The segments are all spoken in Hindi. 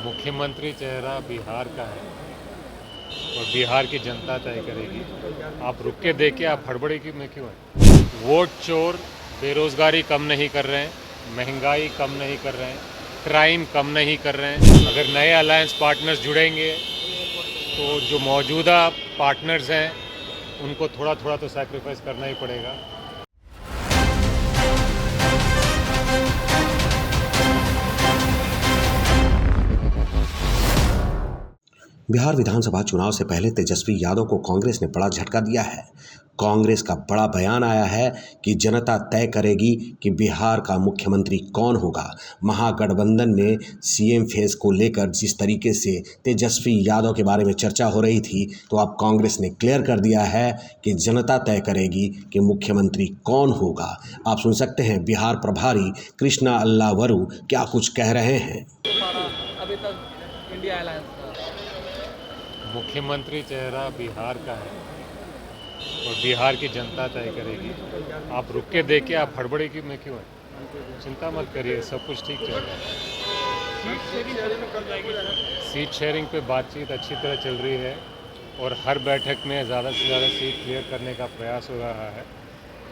मुख्यमंत्री चेहरा बिहार का है और बिहार की जनता तय करेगी। आप रुक के देखिए, आप हड़बड़ी की में क्यों हैं? वोट चोर बेरोजगारी कम नहीं कर रहे हैं, महंगाई कम नहीं कर रहे हैं, क्राइम कम नहीं कर रहे हैं। अगर नए अलायंस पार्टनर्स जुड़ेंगे तो जो मौजूदा पार्टनर्स हैं उनको थोड़ा थोड़ा तो सैक्रिफाइस करना ही पड़ेगा। बिहार विधानसभा चुनाव से पहले तेजस्वी यादव को कांग्रेस ने बड़ा झटका दिया है। कांग्रेस का बड़ा बयान आया है कि जनता तय करेगी कि बिहार का मुख्यमंत्री कौन होगा। महागठबंधन में सीएम फेस को लेकर जिस तरीके से तेजस्वी यादव के बारे में चर्चा हो रही थी, तो अब कांग्रेस ने क्लियर कर दिया है कि जनता तय करेगी कि मुख्यमंत्री कौन होगा। आप सुन सकते हैं बिहार प्रभारी कृष्णा अल्लावरू क्या कुछ कह रहे हैं। अभी तक इंडिया अलायंस मुख्यमंत्री चेहरा बिहार का है और बिहार की जनता तय करेगी। आप रुक के देखिए, आप हड़बड़ी की में क्यों हैं? चिंता मत करिए, सब कुछ ठीक चल रहा है। सीट शेयरिंग पे बातचीत अच्छी तरह चल रही है और हर बैठक में ज़्यादा से ज़्यादा सीट क्लियर करने का प्रयास हो रहा है।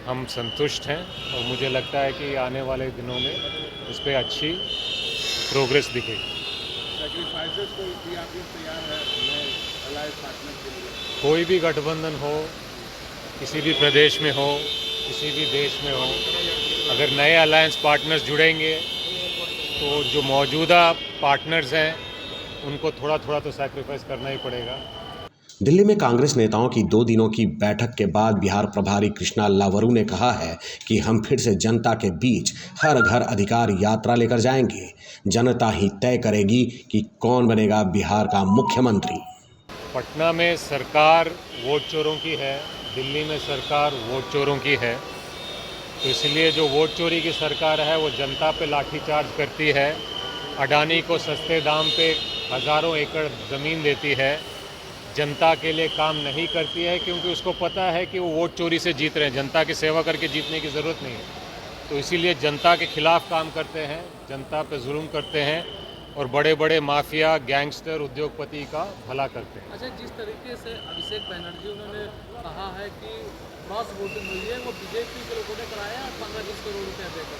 हम संतुष्ट हैं और मुझे लगता है कि आने वाले दिनों में इस पर अच्छी प्रोग्रेस दिखेगी। कोई भी गठबंधन हो, किसी भी प्रदेश में हो, किसी भी देश में हो, अगर नए अलायंस पार्टनर्स जुड़ेंगे तो जो मौजूदा पार्टनर्स हैं उनको थोड़ा थोड़ा तो सैक्रिफाइस करना ही पड़ेगा। दिल्ली में कांग्रेस नेताओं की 2 दिनों की बैठक के बाद बिहार प्रभारी कृष्णा अल्लावरू ने कहा है कि हम फिर से जनता के बीच हर घर अधिकार यात्रा लेकर जाएंगे। जनता ही तय करेगी कि कौन बनेगा बिहार का मुख्यमंत्री। पटना में सरकार वोट चोरों की है, दिल्ली में सरकार वोट चोरों की है, तो इसलिए जो वोट चोरी की सरकार है वो जनता पे लाठीचार्ज करती है, अडानी को सस्ते दाम पे हज़ारों एकड़ ज़मीन देती है, जनता के लिए काम नहीं करती है क्योंकि उसको पता है कि वो वोट चोरी से जीत रहे हैं। जनता की सेवा करके जीतने की ज़रूरत नहीं है, तो इसीलिए जनता के खिलाफ काम करते हैं, जनता पे जुल्म करते हैं और बड़े बड़े माफिया, गैंगस्टर, उद्योगपति का भला करते हैं। अच्छा, जिस तरीके से अभिषेक बनर्जी उन्होंने कहा है कि क्रॉस वोटिंग हुई है, वो बीजेपी के लोगों ने कराया 15-20 करोड़ रुपया देकर।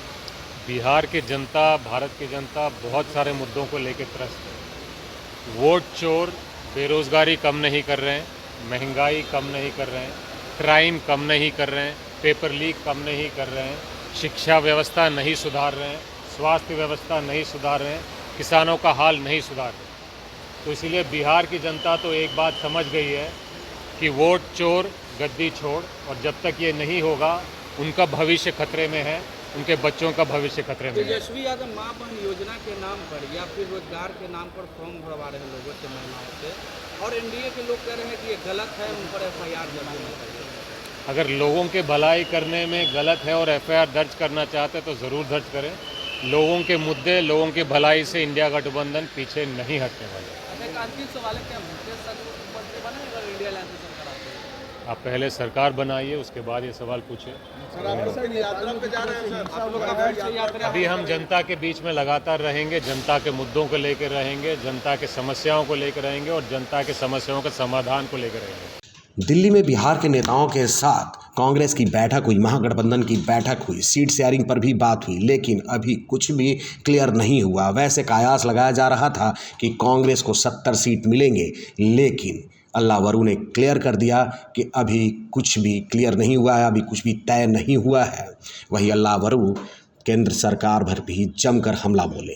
बिहार की जनता, भारत की जनता बहुत सारे मुद्दों को लेकर त्रस्त है। वोट चोर बेरोजगारी कम नहीं कर रहे हैं, महंगाई कम नहीं कर रहे हैं, क्राइम कम नहीं कर रहे हैं, पेपर लीक कम नहीं कर रहे हैं, शिक्षा व्यवस्था नहीं सुधार रहे हैं, स्वास्थ्य व्यवस्था नहीं सुधार रहे हैं, किसानों का हाल नहीं सुधार रहे। तो इसीलिए बिहार की जनता तो एक बात समझ गई है कि वोट चोर गद्दी छोड़, और जब तक ये नहीं होगा उनका भविष्य खतरे में है, उनके बच्चों का भविष्य खतरे में है। तेजस्वी यादव माँ बहन योजना के नाम पर या फिर रोजगार के नाम पर फॉर्म भरवा रहे हैं लोगों से, महिलाओं से, और एनडीए के लोग कह रहे हैं कि ये गलत है, उन पर एफआईआर दर्ज होना चाहिए। अगर लोगों के भलाई करने में गलत है और एफआईआर दर्ज करना चाहते हैं तो ज़रूर दर्ज करें। लोगों के मुद्दे, लोगों की भलाई से इंडिया गठबंधन पीछे नहीं हटने वाले। अच्छा, एक अंतिम सवाल है, क्या मुख्यमंत्री बने अगर इंडिया अलायंस की सरकार आती है? आप पहले सरकार बनाइए, उसके बाद ये सवाल पूछे। अभी हम जनता के बीच में लगातार रहेंगे, जनता के मुद्दों को लेकर रहेंगे, जनता के समस्याओं को लेकर रहेंगे और जनता के समस्याओं के समाधान को लेकर रहेंगे। दिल्ली में बिहार के नेताओं के साथ कांग्रेस की बैठक हुई, महागठबंधन की बैठक हुई, सीट शेयरिंग पर भी बात हुई, लेकिन अभी कुछ भी क्लियर नहीं हुआ। वैसे कयास लगाया जा रहा था कि कांग्रेस को 70 सीट मिलेंगे, लेकिन अल्लावरू ने क्लियर कर दिया कि अभी कुछ भी क्लियर नहीं हुआ है, अभी कुछ भी तय नहीं हुआ है। वहीं अल्लावरू केंद्र सरकार पर भी जमकर हमला बोले।